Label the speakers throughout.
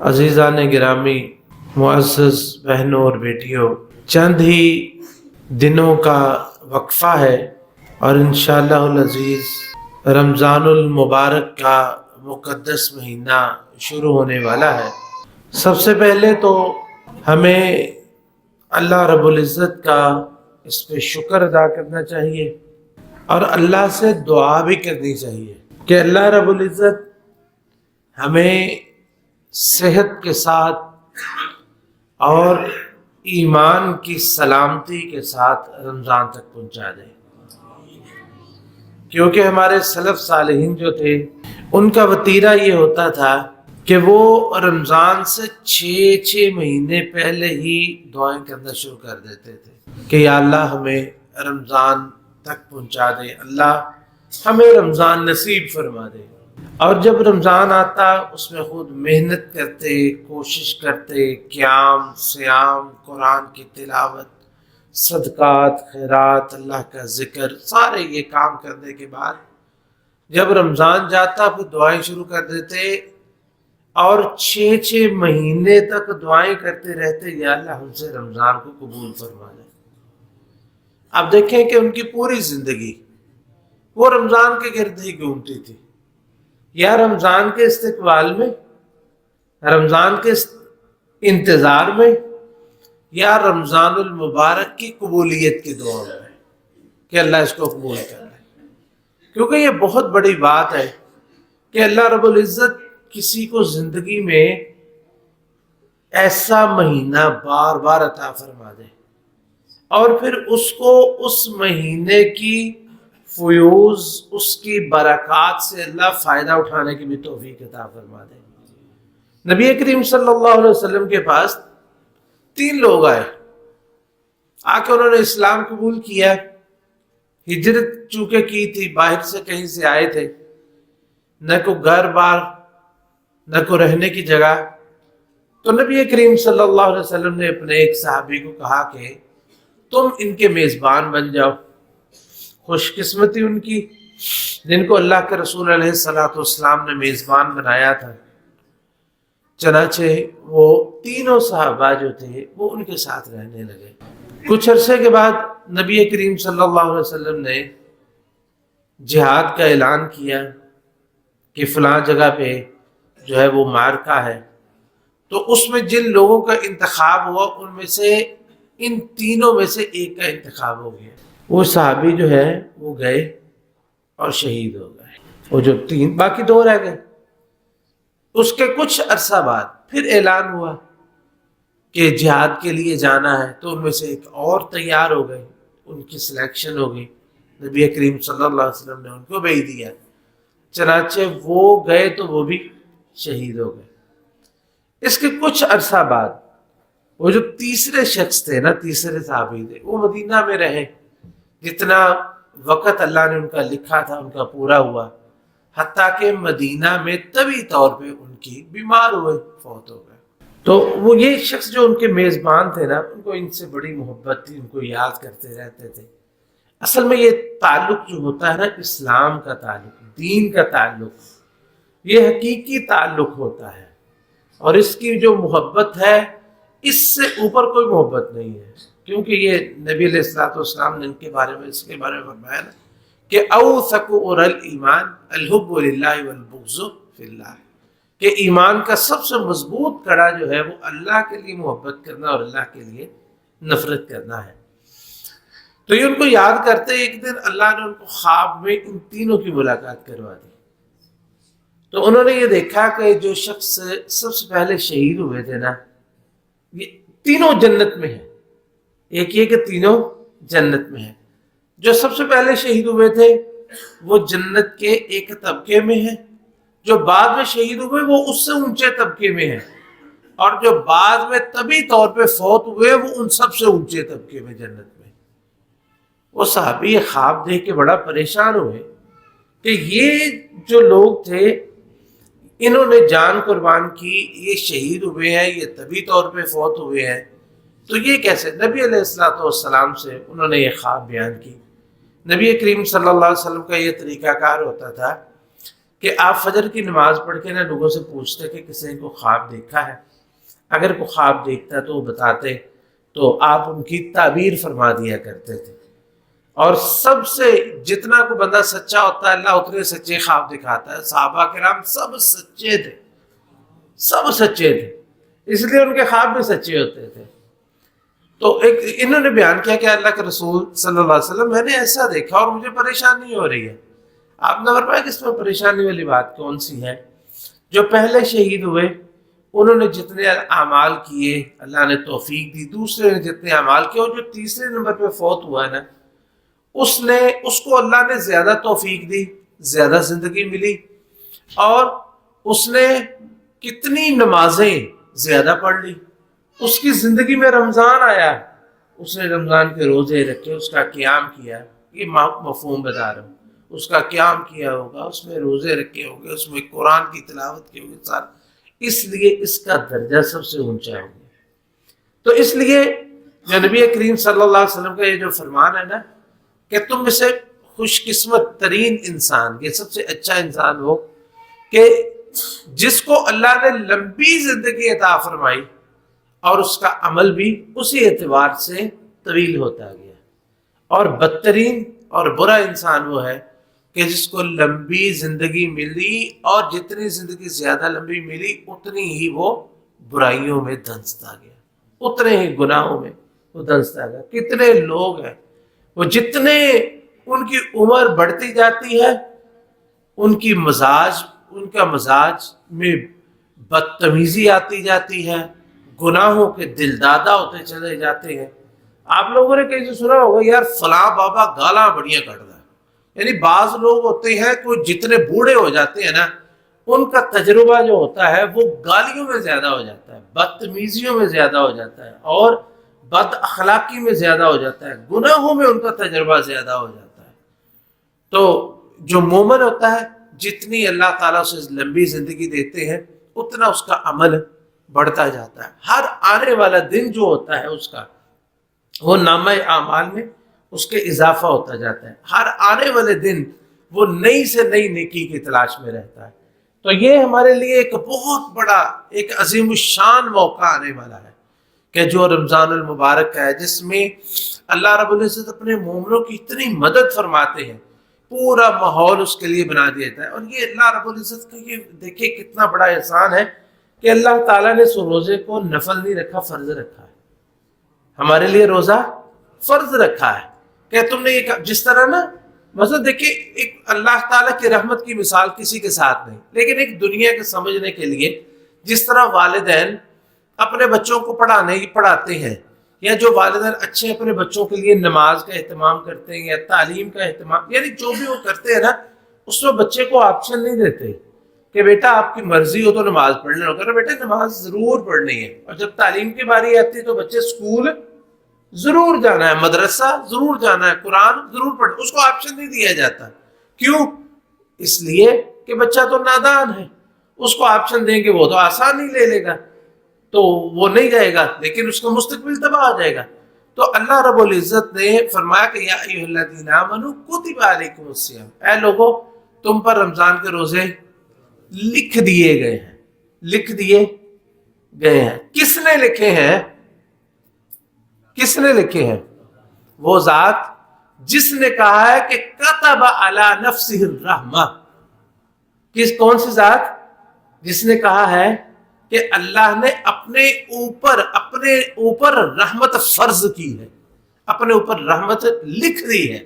Speaker 1: عزیزان گرامی، معزز بہنوں اور بیٹیوں، چند ہی دنوں کا وقفہ ہے اور انشاءاللہ العزیز رمضان المبارک کا مقدس مہینہ شروع ہونے والا ہے۔ سب سے پہلے تو ہمیں اللہ رب العزت کا اس پہ شکر ادا کرنا چاہیے اور اللہ سے دعا بھی کرنی چاہیے کہ اللہ رب العزت ہمیں صحت کے ساتھ اور ایمان کی سلامتی کے ساتھ رمضان تک پہنچا دے، کیونکہ ہمارے سلف صالحین جو تھے ان کا وتیرہ یہ ہوتا تھا کہ وہ رمضان سے 6 مہینے پہلے ہی دعائیں کرنا شروع کر دیتے تھے کہ یا اللہ ہمیں رمضان تک پہنچا دے، اللہ ہمیں رمضان نصیب فرما دے۔ اور جب رمضان آتا اس میں خود محنت کرتے، کوشش کرتے، قیام، سیام، قرآن کی تلاوت، صدقات، خیرات، اللہ کا ذکر، سارے یہ کام کرنے کے بعد جب رمضان جاتا پھر دعائیں شروع کر دیتے اور 6 مہینے تک دعائیں کرتے رہتے، یا اللہ ہم سے رمضان کو قبول فرما دے۔ اب دیکھیں کہ ان کی پوری زندگی وہ رمضان کے گرد ہی گھومتی تھی، یا رمضان کے استقبال میں، رمضان کے انتظار میں، یا رمضان المبارک کی قبولیت کی دعا میں کہ اللہ اس کو قبول کر لے۔ کیونکہ یہ بہت بڑی بات ہے کہ اللہ رب العزت کسی کو زندگی میں ایسا مہینہ بار بار عطا فرما دے اور پھر اس کو اس مہینے کی فیوز، اس کی برکات سے اللہ فائدہ اٹھانے کی بھی توفیق عطا فرما دے۔ نبی کریم صلی اللہ علیہ وسلم کے پاس 3 لوگ آئے، آ کے انہوں نے اسلام قبول کیا، ہجرت چونکہ کی تھی، باہر سے کہیں سے آئے تھے، نہ کو گھر بار نہ کو رہنے کی جگہ۔ تو نبی کریم صلی اللہ علیہ وسلم نے اپنے ایک صحابی کو کہا کہ تم ان کے میزبان بن جاؤ۔ خوش قسمتی ان کی جن کو اللہ کے رسول علیہ السلام نے میزبان بنایا تھا۔ چنانچہ وہ تینوں صحابہ جو تھے وہ ان کے ساتھ رہنے لگے۔ کچھ عرصے کے بعد نبی کریم صلی اللہ علیہ وسلم نے جہاد کا اعلان کیا کہ فلاں جگہ پہ جو ہے وہ معرکہ ہے، تو اس میں جن لوگوں کا انتخاب ہوا ان میں سے ان تینوں میں سے ایک کا انتخاب ہو گیا۔ وہ صحابی جو ہے وہ گئے اور شہید ہو گئے، وہ جو 3 باقی 2 رہ گئے۔ اس کے کچھ عرصہ بعد پھر اعلان ہوا کہ جہاد کے لیے جانا ہے، تو ان میں سے ایک اور تیار ہو گئے، ان کی سلیکشن ہو گئی، نبی کریم صلی اللہ علیہ وسلم نے ان کو بھیج دیا۔ چنانچہ وہ گئے تو وہ بھی شہید ہو گئے۔ اس کے کچھ عرصہ بعد وہ جو تیسرے شخص تھے نا، تیسرے صحابی تھے، وہ مدینہ میں رہے، جتنا وقت اللہ نے ان کا لکھا تھا ان کا پورا ہوا، حتیٰ کہ مدینہ میں طبی طور پہ ان کی بیمار ہوئے، فوت ہو گئے۔ تو وہ یہ شخص جو ان کے میزبان تھے نا، ان کو ان سے بڑی محبت تھی، ان کو یاد کرتے رہتے تھے۔ اصل میں یہ تعلق جو ہوتا ہے نا، اسلام کا تعلق، دین کا تعلق، یہ حقیقی تعلق ہوتا ہے، اور اس کی جو محبت ہے اس سے اوپر کوئی محبت نہیں ہے، کیونکہ یہ نبی علیہ السلام نے ان کے بارے میں، اس کے بارے میں فرمایا نا کہ اوثق عر الایمان الحب للہ والبغض فی اللہ، کہ ایمان کا سب سے مضبوط کڑا جو ہے وہ اللہ کے لیے محبت کرنا اور اللہ کے لیے نفرت کرنا ہے۔ تو یہ ان کو یاد کرتے ایک دن اللہ نے ان کو خواب میں ان تینوں کی ملاقات کروا دی۔ تو انہوں نے یہ دیکھا کہ جو شخص سب سے پہلے شہید ہوئے تھے نا، یہ تینوں جنت میں ہیں، ایک یہ کہ تینوں جنت میں ہیں۔ جو سب سے پہلے شہید ہوئے تھے وہ جنت کے ایک طبقے میں ہیں، جو بعد میں شہید ہوئے وہ اس سے اونچے طبقے میں ہیں، اور جو بعد میں طبی طور پہ فوت ہوئے وہ ان سب سے اونچے طبقے میں جنت میں۔ وہ صحابی یہ خواب دیکھ کے بڑا پریشان ہوئے کہ یہ جو لوگ تھے انہوں نے جان قربان کی، یہ شہید ہوئے ہیں، یہ طبی طور پہ فوت ہوئے ہیں، تو یہ کیسے؟ نبی علیہ السلام سے انہوں نے یہ خواب بیان کی۔ نبی کریم صلی اللہ علیہ وسلم کا یہ طریقہ کار ہوتا تھا کہ آپ فجر کی نماز پڑھ کے نا لوگوں سے پوچھتے کہ کسی کو خواب دیکھا ہے، اگر کوئی خواب دیکھتا تو وہ بتاتے، تو آپ ان کی تعبیر فرما دیا کرتے تھے۔ اور سب سے جتنا کوئی بندہ سچا ہوتا ہے اللہ اتنے سچے خواب دکھاتا ہے۔ صحابہ کرام سب سچے تھے، سب سچے تھے، اس لیے ان کے خواب بھی سچے ہوتے تھے۔ تو ایک انہوں نے بیان کیا کہ اللہ کے رسول صلی اللہ علیہ وسلم میں نے ایسا دیکھا اور مجھے پریشانی ہو رہی ہے۔ آپ نے فرمایا کہ اس میں پریشانی والی بات کون سی ہے؟ جو پہلے شہید ہوئے انہوں نے جتنے اعمال کیے اللہ نے توفیق دی، دوسرے نے جتنے اعمال کیے، اور جو تیسرے نمبر پہ فوت ہوا ہے نا اس کو اللہ نے زیادہ توفیق دی، زیادہ زندگی ملی، اور اس نے کتنی نمازیں زیادہ پڑھ لی، اس کی زندگی میں رمضان آیا، اس نے رمضان کے روزے رکھے، اس کا قیام کیا، یہ مفہوم بتا رہا ہوں، اس کا قیام کیا ہوگا، اس میں روزے رکھے ہوں گے، اس میں قرآن کی تلاوت کی ہوگی سارا، اس لیے اس کا درجہ سب سے اونچا ہو گیا۔ تو اس لیے جو نبی کریم صلی اللہ علیہ وسلم کا یہ جو فرمان ہے نا کہ تم میں سے خوش قسمت ترین انسان، یہ سب سے اچھا انسان ہو کہ جس کو اللہ نے لمبی زندگی عطا فرمائی اور اس کا عمل بھی اسی اعتبار سے طویل ہوتا گیا، اور بدترین اور برا انسان وہ ہے کہ جس کو لمبی زندگی ملی اور جتنی زندگی زیادہ لمبی ملی اتنی ہی وہ برائیوں میں دھنستا گیا، اتنے ہی گناہوں میں وہ دھنستا گیا۔ کتنے لوگ ہیں وہ جتنے ان کی عمر بڑھتی جاتی ہے ان کا مزاج میں بدتمیزی آتی جاتی ہے، گناہوں کے دلدادہ ہوتے چلے جاتے ہیں۔ آپ لوگوں نے کہیں سے سنا ہوگا یار فلاں بابا گالاں بڑیاں کٹدا ہے، یعنی بعض لوگ ہوتے ہیں کوئی جتنے بوڑھے ہو جاتے ہیں نا ان کا تجربہ جو ہوتا ہے وہ گالیوں میں زیادہ ہو جاتا ہے، بدتمیزیوں میں زیادہ ہو جاتا ہے، اور بد اخلاقی میں زیادہ ہو جاتا ہے، گناہوں میں ان کا تجربہ زیادہ ہو جاتا ہے۔ تو جو مومن ہوتا ہے جتنی اللہ تعالیٰ اسے لمبی زندگی دیتے ہیں اتنا اس کا عمل بڑھتا جاتا ہے۔ ہر آنے والا دن جو ہوتا ہے اس کا وہ نامہ اعمال میں اس کے اضافہ ہوتا جاتا ہے، ہر آنے والے دن وہ نئی سے نئی نیکی کی تلاش میں رہتا ہے۔ تو یہ ہمارے لیے ایک بہت بڑا ایک عظیم الشان موقع آنے والا ہے کہ جو رمضان المبارک کا ہے، جس میں اللہ رب العزت اپنے مومنوں کی اتنی مدد فرماتے ہیں، پورا ماحول اس کے لیے بنا دیا جاتا ہے۔ اور یہ اللہ رب العزت کا یہ دیکھیں کتنا بڑا احسان ہے کہ اللہ تعالیٰ نے اس روزے کو نفل نہیں رکھا، فرض رکھا ہے۔ ہمارے لیے روزہ فرض رکھا ہے کہ تم نے یہ جس طرح نا مثلا دیکھیں ایک اللہ تعالیٰ کی رحمت کی مثال کسی کے ساتھ نہیں، لیکن ایک دنیا کے سمجھنے کے لیے جس طرح والدین اپنے بچوں کو پڑھاتے ہیں، یا جو والدین اچھے اپنے بچوں کے لیے نماز کا اہتمام کرتے ہیں یا تعلیم کا اہتمام، یعنی جو بھی وہ کرتے ہیں نا اس میں بچے کو آپشن نہیں دیتے کہ بیٹا آپ کی مرضی ہو تو نماز پڑھنے ہوگا، بیٹا نماز ضرور پڑھنی ہے۔ اور جب تعلیم کی باری آتی ہے تو بچے اسکول ضرور جانا ہے، مدرسہ ضرور جانا ہے، قرآن ضرور پڑھنا، اس کو آپشن نہیں دیا جاتا۔ کیوں؟ اس لیے کہ بچہ تو نادان ہے، اس کو آپشن دیں گے وہ تو آسان ہی لے لے گا، تو وہ نہیں جائے گا، لیکن اس کا مستقبل تباہ ہو جائے گا۔ تو اللہ رب العزت نے فرمایا کہ یا ایھا الذین آمنوا کتب علیکم الصیام، اے لوگو تم پر رمضان کے روزے لکھ دیے گئے ہیں، لکھ دیے گئے ہیں۔ کس نے لکھے ہیں؟ کس نے لکھے ہیں؟ وہ ذات جس نے کہا ہے کہ کتب علی نفسہ الرحمہ۔ کون سی ذات؟ جس نے کہا ہے کہ اللہ نے اپنے اوپر رحمت فرض کی ہے، اپنے اوپر رحمت لکھ دی ہے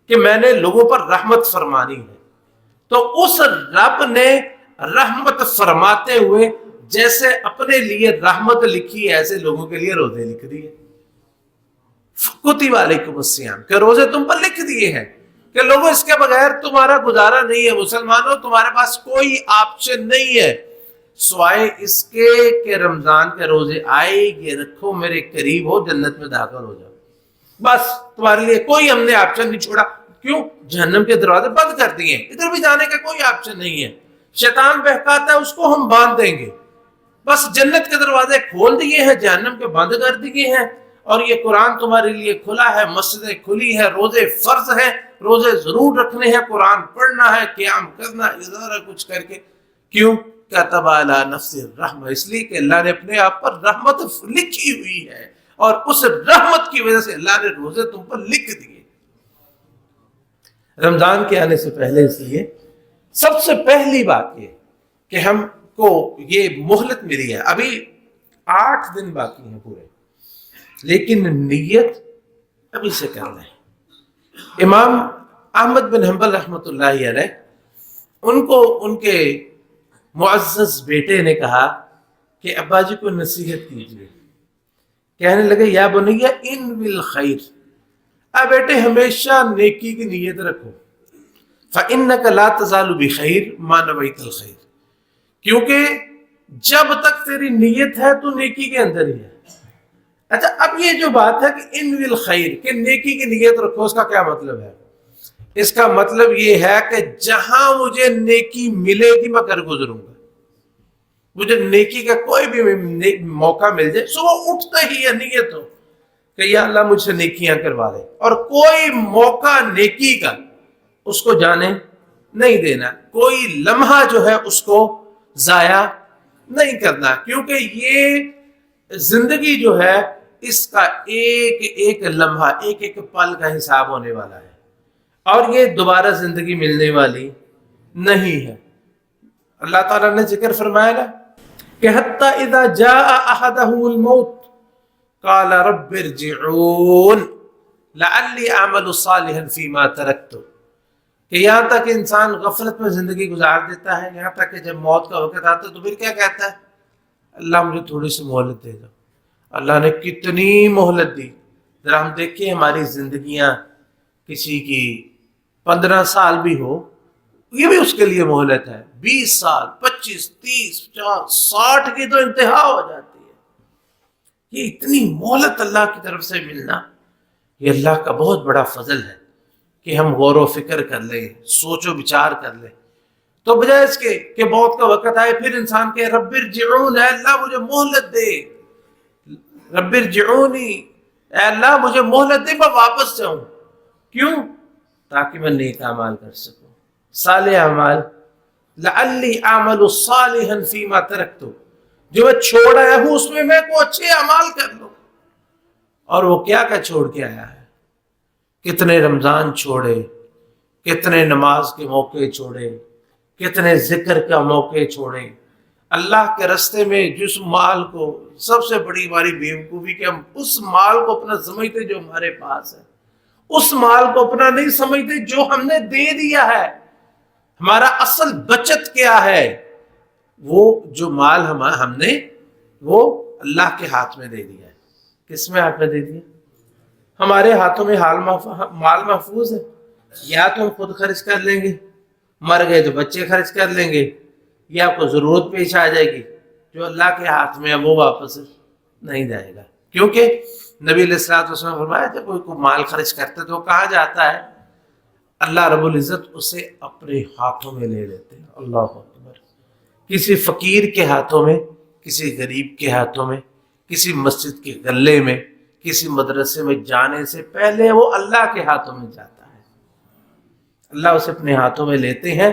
Speaker 1: کہ میں نے لوگوں پر رحمت فرمانی ہے۔ تو اس رب نے رحمت فرماتے ہوئے جیسے اپنے لیے رحمت لکھی ہے ایسے لوگوں کے لیے روزے لکھ دیے۔ کتب علیکم الصیام کہ روزے تم پر لکھ دیے ہیں کہ لوگوں اس کے بغیر تمہارا گزارا نہیں ہے، مسلمانوں تمہارے پاس کوئی آپشن نہیں ہے سوائے اس کے کہ رمضان کے روزے آئے یہ رکھو میرے قریب ہو جنت میں داخل ہو جاؤ، بس تمہارے لیے کوئی ہم نے آپشن نہیں چھوڑا۔ کیوں؟ جہنم کے دروازے بند کر دیے، ادھر بھی جانے کا کوئی آپشن نہیں ہے۔ شیطان بہکاتا ہے اس کو ہم باندھ دیں گے، بس جنت کے دروازے کھول دیے ہیں، جہنم کے بند کر دیے ہیں، اور یہ قرآن تمہارے لیے کھلا ہے، مسجدیں کھلی ہیں، روزے فرض ہیں، روزے ضرور رکھنے ہیں، قرآن پڑھنا ہے، قیام کرنا ہے، سارا کچھ کر کے. کیوں؟ کتب علی نفس الرحمہ، اس لیے کہ اللہ نے اپنے آپ پر رحمت لکھی ہوئی ہے، اور اس رحمت کی وجہ سے اللہ نے روزے تم پر لکھ دیے. رمضان کے آنے سے پہلے اس لیے سب سے پہلی بات یہ کہ ہم کو یہ مہلت ملی ہے، ابھی 8 دن باقی ہیں پورے، لیکن نیت ابھی سے کر لیں. امام احمد بن حنبل رحمۃ اللہ علیہ، ان کو ان کے معزز بیٹے نے کہا کہ ابا جی کو نصیحت کیجیے. کہنے لگے یا بنیا ان بالخیر، اے بیٹے ہمیشہ نیکی کی نیت رکھو. فإنک لا تزال بخیر ما نویت الخیر، کیونکہ جب تک تیری نیت ہے تو نیکی کے اندر ہی ہے. اچھا، اب یہ جو بات ہے کہ ان بالخیر کہ نیکی کی نیت رکھو، اس کا کیا مطلب ہے؟ اس کا مطلب یہ ہے کہ جہاں مجھے نیکی ملے گی میں کر گزروں گا. مجھے نیکی کا کوئی بھی موقع مل جائے، صبح اٹھتا ہی یہ نیت ہو کہ یا اللہ مجھ سے نیکیاں کروا دے، اور کوئی موقع نیکی کا اس کو جانے نہیں دینا، کوئی لمحہ جو ہے اس کو ضائع نہیں کرنا، کیونکہ یہ زندگی جو ہے اس کا ایک ایک لمحہ، ایک ایک پل کا حساب ہونے والا ہے، اور یہ دوبارہ زندگی ملنے والی نہیں ہے. اللہ تعالیٰ نے ذکر فرمایا نا کہ حتی اذا جاء احدهم الموت قال رب ارجعون لعلی اعمل صالحا فیما ترکت، کہ یہاں تک انسان غفلت میں زندگی گزار دیتا ہے، یہاں تک کہ جب موت کا وقت آتا ہے تو پھر کیا کہتا ہے؟ اللہ مجھے تھوڑی سی مہلت دے دو. اللہ نے کتنی مہلت دی. ذرا ہم دیکھیں ہماری زندگیاں، کسی کی 15 سال بھی ہو یہ بھی اس کے لیے مہلت ہے، 20 سال 25 30 50 60 کی تو انتہا ہو جاتی ہے. یہ اتنی مہلت اللہ کی طرف سے ملنا یہ اللہ کا بہت بڑا فضل ہے کہ ہم غور و فکر کر لیں، سوچ و بچار کر لیں. تو بجائے اس کے کہ موت کا وقت آئے پھر انسان کہ رب ارجعون، اے اللہ مجھے مہلت دے، رب ارجعونی، اے اللہ مجھے مہلت دے، میں واپس جاؤں. کیوں؟ تاکہ میں نیک اعمال کر سکوں، صالح اعمال. لعلی اعمل صالحا فیما ترکت، جو میں چھوڑ آیا ہوں اس میں کو اچھے اعمال کر لوں. اور وہ کیا چھوڑ کے آیا ہے؟ کتنے رمضان چھوڑے، کتنے نماز کے موقع چھوڑے، کتنے ذکر کا موقع چھوڑے. اللہ کے رستے میں جس مال کو، سب سے بڑی ہماری بیوقوفی کہ ہم اس مال کو اپنا سمجھتے جو ہمارے پاس ہے، اس مال کو اپنا نہیں سمجھتے جو ہم نے دے دیا ہے. ہمارا اصل بچت کیا ہے؟ وہ جو مال ہم نے وہ اللہ کے ہاتھ میں دے دیا ہے. کس میں ہاتھ میں دے دیا؟ ہمارے ہاتھوں میں مال محفوظ ہے. یا تو ہم خود خرچ کر لیں گے، مر گئے تو بچے خرچ کر لیں گے، یا کوئی ضرورت پیش آ جائے گی. جو اللہ کے ہاتھ میں ہے وہ واپس نہیں جائے گا، کیونکہ نبی علیہ الصلوۃ والسلام فرمایا جب کوئی مال خرچ کرتا ہے تو کہاں جاتا ہے؟ اللہ رب العزت اسے اپنے ہاتھوں میں لے لیتے ہیں. اللہ اکبر. کسی فقیر کے ہاتھوں میں، کسی غریب کے ہاتھوں میں، کسی مسجد کے گلے میں، کسی مدرسے میں جانے سے پہلے وہ اللہ کے ہاتھوں میں جاتا ہے. اللہ اسے اپنے ہاتھوں میں لیتے ہیں،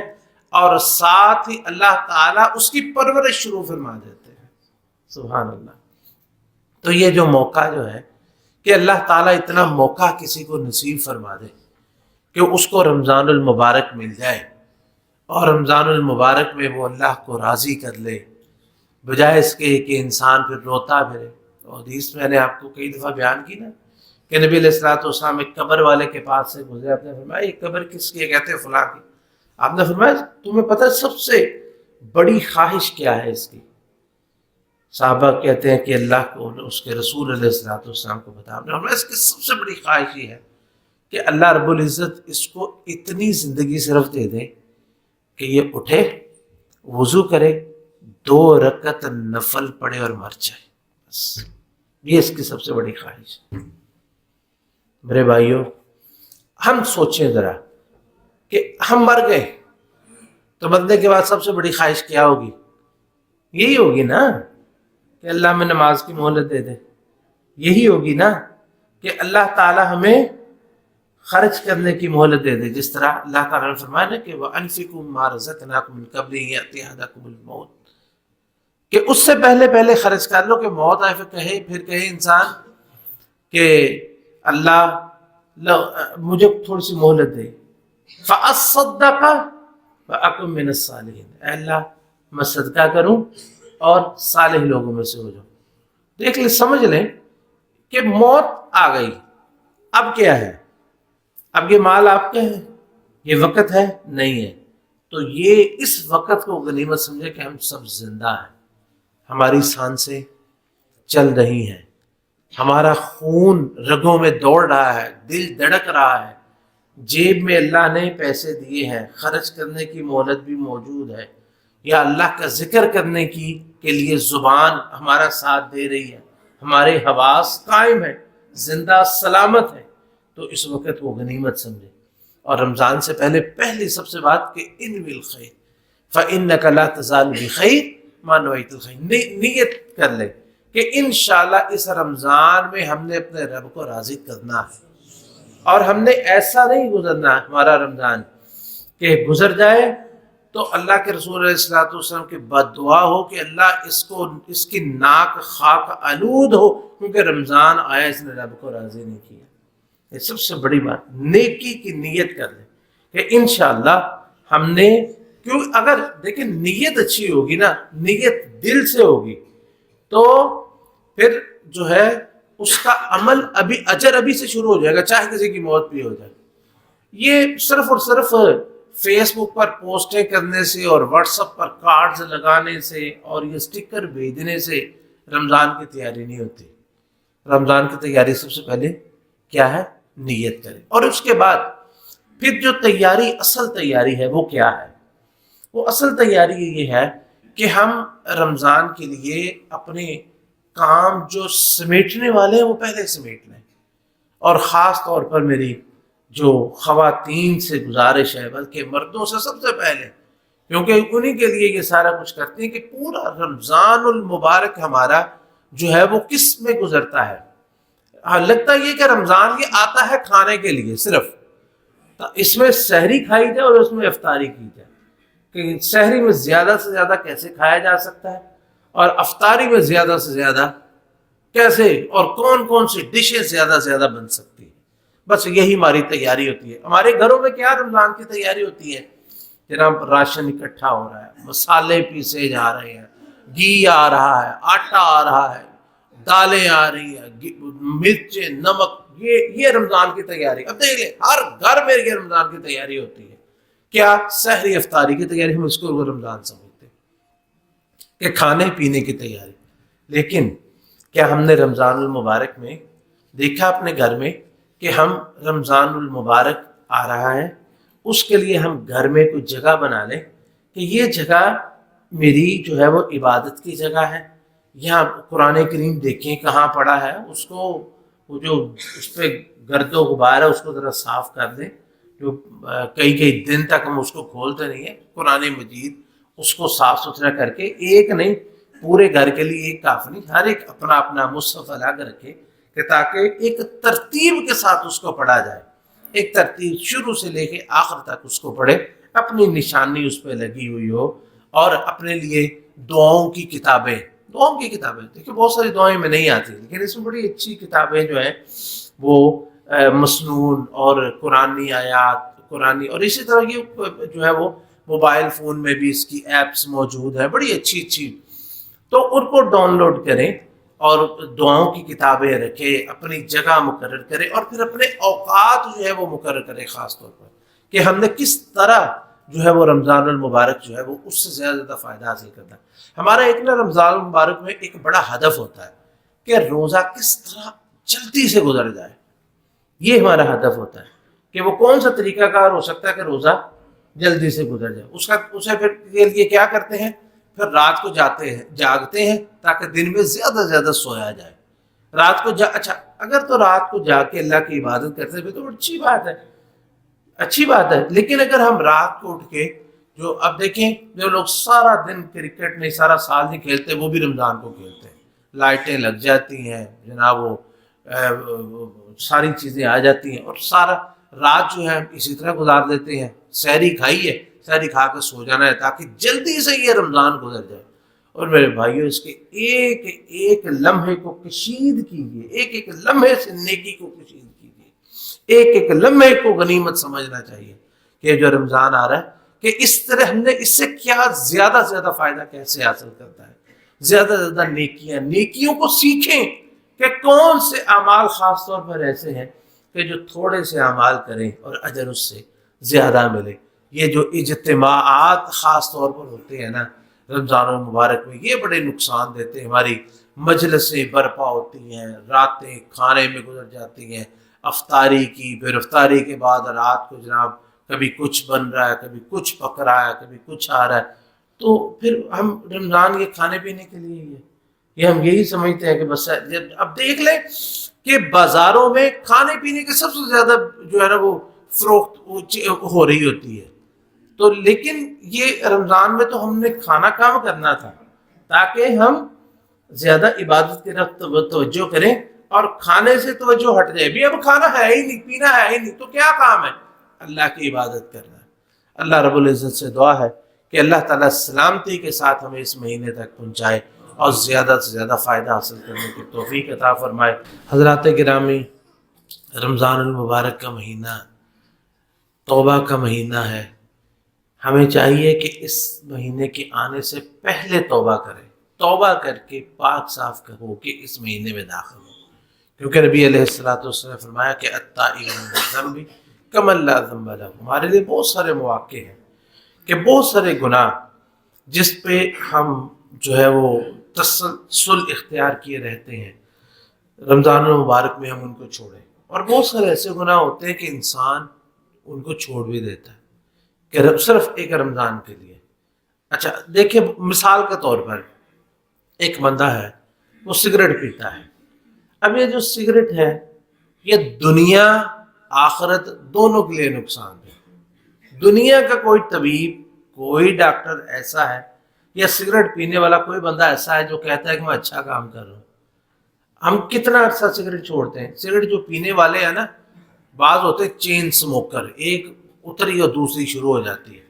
Speaker 1: اور ساتھ ہی اللہ تعالیٰ اس کی پرورش شروع فرما دیتے ہیں. سبحان اللہ. تو یہ جو موقع جو ہے کہ اللہ تعالیٰ اتنا موقع کسی کو نصیب فرما دے کہ اس کو رمضان المبارک مل جائے، اور رمضان المبارک میں وہ اللہ کو راضی کر لے، بجائے اس کے کہ انسان پھر روتا پھرے. اور حدیث میں نے آپ کو کئی دفعہ بیان کی نا کہ نبی علیہ الصلوۃ والسلام ایک قبر والے کے پاس سے گزرے. آپ نے فرمایا یہ قبر کس کی ہے؟ کہتے ہیں فلاں کی. آپ نے فرمایا تمہیں پتہ سب سے بڑی خواہش کیا ہے اس کی؟ صحابہ کہتے ہیں کہ اللہ کو، اس کے رسول علیہ الصلوۃ والسلام کو بتا. آپ نے فرمایا اس کی سب سے بڑی خواہش یہ ہے کہ اللہ رب العزت اس کو اتنی زندگی صرف دے دے کہ یہ اٹھے، وضو کرے، 2 رکعت نفل پڑھے اور مر جائے. بس یہ اس کی سب سے بڑی خواہش ہے. میرے بھائیوں، ہم سوچیں ذرا کہ ہم مر گئے تو مرنے کے بعد سب سے بڑی خواہش کیا ہوگی؟ یہی ہوگی نا کہ اللہ میں نماز کی مہلت دے دے. یہی ہوگی نا کہ اللہ تعالی ہمیں خرچ کرنے کی مہلت دے دے، جس طرح اللہ تعالیٰ نے فرمایا نا کہ وَأَنفِقُوا مِمَّا رَزَقْنَاكُم مِّن قَبْلِ أَن يَأْتِيَ أَحَدَكُمُ الْمَوْتُ، کہ اس سے پہلے خرچ کر لو کہ موت آئے، پھر کہے انسان کہ اللہ مجھے تھوڑی سی مہلت دے، فَأَصَّدَّقَ وَأَكُن مِّنَ الصَّالِحِينَ، اے اللہ میں صدقہ کروں اور صالح لوگوں میں سے ہو جاؤں۔ دیکھ لیں، سمجھ لیں کہ موت آ گئی، اب کیا ہے؟ اب یہ مال آپ کے ہے، یہ وقت ہے نہیں ہے، تو یہ اس وقت کو غنیمت سمجھے کہ ہم سب زندہ ہیں، ہماری سانسیں چل رہی ہیں، ہمارا خون رگوں میں دوڑ رہا ہے، دل دھڑک رہا ہے، جیب میں اللہ نے پیسے دیے ہیں، خرچ کرنے کی مہلت بھی موجود ہے، یا اللہ کا ذکر کرنے کے لیے زبان ہمارا ساتھ دے رہی ہے، ہمارے حواس قائم ہیں، زندہ سلامت ہے، تو اس وقت وہ غنیمت سمجھے۔ اور رمضان سے پہلی سب سے بات کہ انوی الخیر فإنک لا تزال بخیر ما نویت الخیر، نیت کر لے کہ انشاءاللہ اس رمضان میں ہم نے اپنے رب کو راضی کرنا ہے، اور ہم نے ایسا نہیں گزرنا ہے ہمارا رمضان کہ گزر جائے تو اللہ کے رسول علیہ الصلوۃ والسلام کی بد دعا ہو کہ اللہ اس کی ناک خاک آلود ہو، کیونکہ رمضان آیا اس نے رب کو راضی نہیں کیا۔ یہ سب سے بڑی بات، نیکی کی نیت کر لیں کہ انشاءاللہ ہم نے، کیوں اگر دیکھیں نیت اچھی ہوگی نا، نیت دل سے ہوگی تو پھر جو ہے اس کا عمل اجر ابھی سے شروع ہو جائے گا، چاہے کسی کی موت بھی ہو جائے۔ یہ صرف اور صرف فیس بک پر پوسٹیں کرنے سے اور واٹس ایپ پر کارڈز لگانے سے اور یہ سٹکر بھیجنے سے رمضان کی تیاری نہیں ہوتی۔ رمضان کی تیاری سب سے پہلے کیا ہے؟ نیت کریں، اور اس کے بعد پھر جو تیاری، اصل تیاری ہے وہ کیا ہے؟ وہ اصل تیاری یہ ہے کہ ہم رمضان کے لیے اپنے کام جو سمیٹنے والے ہیں وہ پہلے سمیٹ لیں، اور خاص طور پر میری جو خواتین سے گزارش ہے، بلکہ مردوں سے سب سے پہلے، کیونکہ انہی کے لیے یہ سارا کچھ کرتی ہیں کہ پورا رمضان المبارک ہمارا جو ہے وہ کس میں گزرتا ہے۔ لگتا یہ کہ رمضان یہ آتا ہے کھانے کے لیے صرف، اس میں سحری کھائی جائے اور اس میں افطاری کی جائے، کہ سحری میں زیادہ سے زیادہ کیسے کھایا جا سکتا ہے، اور افطاری میں زیادہ سے زیادہ کیسے اور کون کون سی ڈشیں زیادہ سے زیادہ بن سکتی ہیں۔ بس یہی ہماری تیاری ہوتی ہے۔ ہمارے گھروں میں کیا رمضان کی تیاری ہوتی ہے؟ جناب راشن اکٹھا ہو رہا ہے، مسالے پیسے جا رہے ہیں، گھی آ رہا ہے، آٹا آ رہا ہے، دالیں آ رہی ہیں، مرچیں، نمک، یہ رمضان کی تیاری۔ اب دیکھ لیں ہر گھر میں یہ رمضان کی تیاری ہوتی ہے۔ کیا؟ سحری افطاری کی تیاری، ہم اس کو رمضان سمجھتے ہیں کہ کھانے پینے کی تیاری۔ لیکن کیا ہم نے رمضان المبارک میں دیکھا اپنے گھر میں کہ ہم رمضان المبارک آ رہا ہے، اس کے لیے ہم گھر میں کوئی جگہ بنا لیں کہ یہ جگہ میری جو ہے وہ عبادت کی جگہ ہے، یہاں قرآن کریم دیکھیں کہاں پڑا ہے، اس کو وہ جو اس پہ گرد و غبار ہے اس کو ذرا صاف کر دیں، جو کئی دن تک ہم اس کو کھولتے نہیں ہیں، قرآن مجید اس کو صاف ستھرا کر کے، ایک نہیں پورے گھر کے لیے ایک کافی نہیں، ہر ایک اپنا اپنا مصحف الگ رکھے کہ تاکہ ایک ترتیب کے ساتھ اس کو پڑھا جائے، ایک ترتیب شروع سے لے کے آخر تک اس کو پڑھے، اپنی نشانی اس پہ لگی ہوئی ہو، اور اپنے لیے دعاؤں کی کتابیں دیکھیں بہت ساری دعائیں میں نہیں آتی، لیکن اس میں بڑی اچھی کتابیں جو ہیں وہ مسنون اور قرآنی آیات، قرآنی، اور اسی طرح یہ جو ہے وہ موبائل فون میں بھی اس کی ایپس موجود ہیں بڑی اچھی، تو ان کو ڈاؤن لوڈ کریں اور دعاؤں کی کتابیں رکھیں، اپنی جگہ مقرر کریں، اور پھر اپنے اوقات جو ہے وہ مقرر کریں، خاص طور پر کہ ہم نے کس طرح جو ہے وہ رمضان المبارک جو ہے وہ اس سے زیادہ فائدہ حاصل کرنا ہے۔ ہمارا ایک نا رمضان المبارک میں ایک بڑا ہدف ہوتا ہے کہ روزہ کس طرح جلدی سے گزر جائے، یہ ہمارا ہدف ہوتا ہے کہ وہ کون سا طریقہ کار ہو سکتا ہے کہ روزہ جلدی سے گزر جائے۔ اسے پھر کے لیے کیا کرتے ہیں؟ پھر رات کو جاگتے ہیں تاکہ دن میں زیادہ سے زیادہ سویا جائے۔ رات کو اچھا اگر تو رات کو جا کے اللہ کی عبادت کرتے ہیں تو اچھی بات ہے، لیکن اگر ہم رات کو اٹھ کے جو اب دیکھیں جو لوگ سارا دن کرکٹ نہیں، سارا سال نہیں کھیلتے، وہ بھی رمضان کو کھیلتے ہیں، لائٹیں لگ جاتی ہیں جناب، وہ ساری چیزیں آ جاتی ہیں اور سارا رات جو ہے ہم اسی طرح گزار دیتے ہیں، سحری کھائی ہے، سحری کھا کے سو جانا ہے تاکہ جلدی سے یہ رمضان گزر جائے۔ اور میرے بھائیوں، اس کے ایک ایک لمحے کو کشید کیجیے، ایک ایک لمحے سے نیکی کو کشید کیجیے، ایک ایک لمحے کو غنیمت سمجھنا چاہیے کہ جو رمضان آ رہا ہے کہ اس طرح ہم نے اس سے کیا زیادہ سے زیادہ فائدہ کیسے حاصل کرتا ہے، زیادہ سے زیادہ نیکیوں کو سیکھیں کہ کون سے اعمال خاص طور پر ایسے ہیں کہ جو تھوڑے سے اعمال کریں اور اجر اس سے زیادہ ملے۔ یہ جو اجتماعات خاص طور پر ہوتے ہیں نا رمضان المبارک میں، یہ بڑے نقصان دیتے ہیں۔ ہماری مجلسیں برپا ہوتی ہیں، راتیں کھانے میں گزر جاتی ہیں، افطاری کی، پھر افطاری کے بعد رات کو جناب کبھی کچھ بن رہا ہے، کبھی کچھ پک رہا ہے، کبھی کچھ آ رہا ہے۔ تو پھر ہم رمضان یہ کھانے پینے کے لیے ہی ہے، یہ ہم یہی سمجھتے ہیں کہ بس اب دیکھ لیں کہ بازاروں میں کھانے پینے کے سب سے زیادہ جو ہے نا وہ فروخت ہو رہی ہوتی ہے۔ تو لیکن یہ رمضان میں تو ہم نے کھانا کم کرنا تھا تاکہ ہم زیادہ عبادت کی طرف توجہ کریں اور کھانے سے توجہ ہٹ جائے۔ بھی اب کھانا ہے ہی نہیں، پینا ہے ہی نہیں، تو کیا کام ہے؟ اللہ کی عبادت کرنا ہے۔ اللہ رب العزت سے دعا ہے کہ اللہ تعالیٰ سلامتی کے ساتھ ہمیں اس مہینے تک پہنچائے اور زیادہ سے زیادہ فائدہ حاصل کرنے کی توفیق عطا فرمائے۔ حضرات گرامی، رمضان المبارک کا مہینہ توبہ کا مہینہ ہے۔ ہمیں چاہیے کہ اس مہینے کے آنے سے پہلے توبہ کریں، توبہ کر کے پاک صاف ہو کے اس مہینے میں داخل ہو، کیونکہ نبی علیہ الصلوۃ والسلام نے فرمایا کہ التائب من الذنب کمن لا ذنب لہ۔ ہمارے لیے بہت سارے مواقع ہیں کہ بہت سارے گناہ جس پہ ہم جو ہے وہ تسلسل اختیار کیے رہتے ہیں، رمضان المبارک میں ہم ان کو چھوڑیں، اور بہت سارے ایسے گناہ ہوتے ہیں کہ انسان ان کو چھوڑ بھی دیتا ہے کہ صرف ایک رمضان کے لیے۔ اچھا دیکھیں، مثال کے طور پر ایک بندہ ہے، وہ سگریٹ پیتا ہے۔ اب یہ جو سگریٹ ہے یہ دنیا آخرت دونوں کے لیے نقصان ہے۔ دنیا کا کوئی طبیب، کوئی ڈاکٹر ایسا ہے یا سگریٹ پینے والا کوئی بندہ ایسا ہے جو کہتا ہے کہ میں اچھا کام کر رہا ہوں؟ ہم کتنا عرصہ سگریٹ چھوڑتے ہیں؟ سگریٹ جو پینے والے ہیں نا، بعض ہوتے ہیں چین سموکر، ایک اتری اور دوسری شروع ہو جاتی ہے۔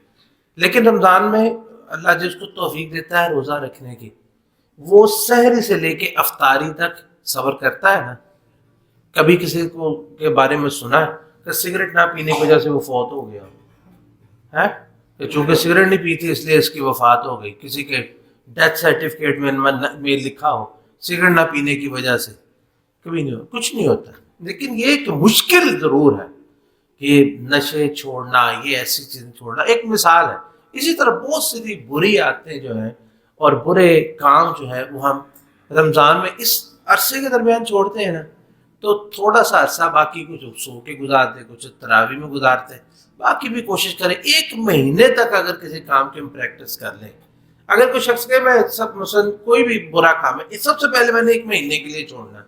Speaker 1: لیکن رمضان میں اللہ جس کو توفیق دیتا ہے روزہ رکھنے کی، وہ سحری سے لے کے افطاری تک صبر کرتا ہے نا۔ کبھی کسی کو کے بارے میں سنا ہے کہ سگریٹ نہ پینے کی وجہ سے وہ فوت ہو گیا ہے کہ چونکہ سگریٹ نہیں پیتی اس لیے اس کی وفات ہو گئی؟ کسی کے ڈیتھ سرٹیفکیٹ میں لکھا ہو سگریٹ نہ پینے کی وجہ سے؟ کبھی نہیں ہو، کچھ نہیں ہوتا۔ لیکن یہ ایک مشکل ضرور ہے کہ نشے چھوڑنا، یہ ایسی چیزیں چھوڑنا ایک مثال ہے۔ اسی طرح بہت سی بری عادتیں جو ہیں اور برے کام جو ہے وہ ہم رمضان میں اس عرصے کے درمیان چھوڑتے ہیں نا، تو تھوڑا سا عرصہ باقی کچھ سو کے گزارتے، کچھ تراویح میں گزارتے، باقی بھی کوشش کریں ایک مہینے تک اگر کسی کام کی ہم پریکٹس کر لیں۔ اگر کوئی شخص کہ میں سب مثلا کوئی بھی برا کام ہے سب سے پہلے میں نے ایک مہینے کے لیے چھوڑنا،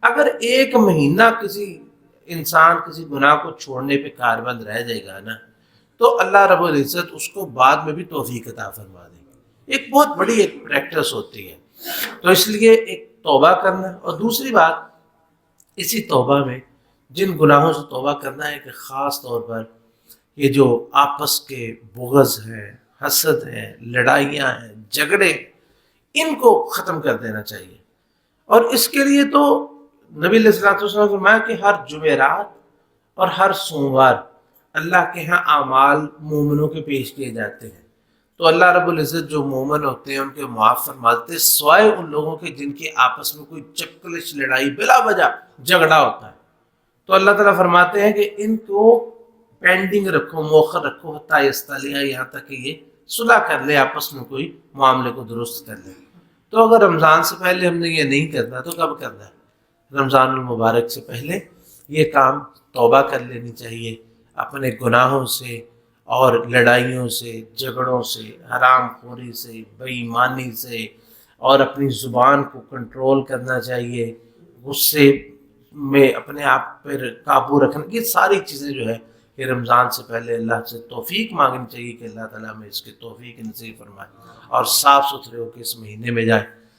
Speaker 1: اگر ایک مہینہ کسی انسان کسی گناہ کو چھوڑنے پہ کاربند رہ جائے گا نا، تو اللہ رب العزت اس کو بعد میں بھی توفیق عطا فرما دیں گے۔ ایک بہت بڑی ایک پریکٹس ہوتی ہے۔ تو اس لیے ایک توبہ کرنا، اور دوسری بات اسی توبہ میں جن گناہوں سے توبہ کرنا ہے کہ خاص طور پر یہ جو آپس کے بغض ہیں، حسد ہیں، لڑائیاں ہیں، جھگڑے، ان کو ختم کر دینا چاہیے۔ اور اس کے لیے تو نبی علیہ الصلوۃ والسلام نے فرمایا کہ ہر جمعرات اور ہر سوموار اللہ کے ہاں اعمال مومنوں کے پیش کیے جاتے ہیں، تو اللہ رب العزت جو مومن ہوتے ہیں ان کے معاف فرما دیتے ہیں، سوائے ان لوگوں کے جن کے آپس میں کوئی چکلش، لڑائی، بلا وجہ جھگڑا ہوتا ہے۔ تو اللہ تعالیٰ فرماتے ہیں کہ ان کو پینڈنگ رکھو، مؤخر رکھو، حتیٰ یستعلیٰ، یہاں تک کہ یہ صلح کر لے، آپس میں کوئی معاملے کو درست کر لے۔ تو اگر رمضان سے پہلے ہم نے یہ نہیں کرنا تو کب کرنا ہے؟ رمضان المبارک سے پہلے یہ کام توبہ کر لینی چاہیے اپنے گناہوں سے اور لڑائیوں سے، جھگڑوں سے، حرام خوری سے، بے ایمانی سے، اور اپنی زبان کو کنٹرول کرنا چاہیے، غصے میں اپنے آپ پر قابو رکھنا، یہ ساری چیزیں جو ہے کہ رمضان سے پہلے اللہ سے توفیق مانگنی چاہیے کہ اللہ تعالیٰ میں اس کی توفیق نصیب فرمائے اور صاف ستھرے ہو کے اس مہینے میں جائے۔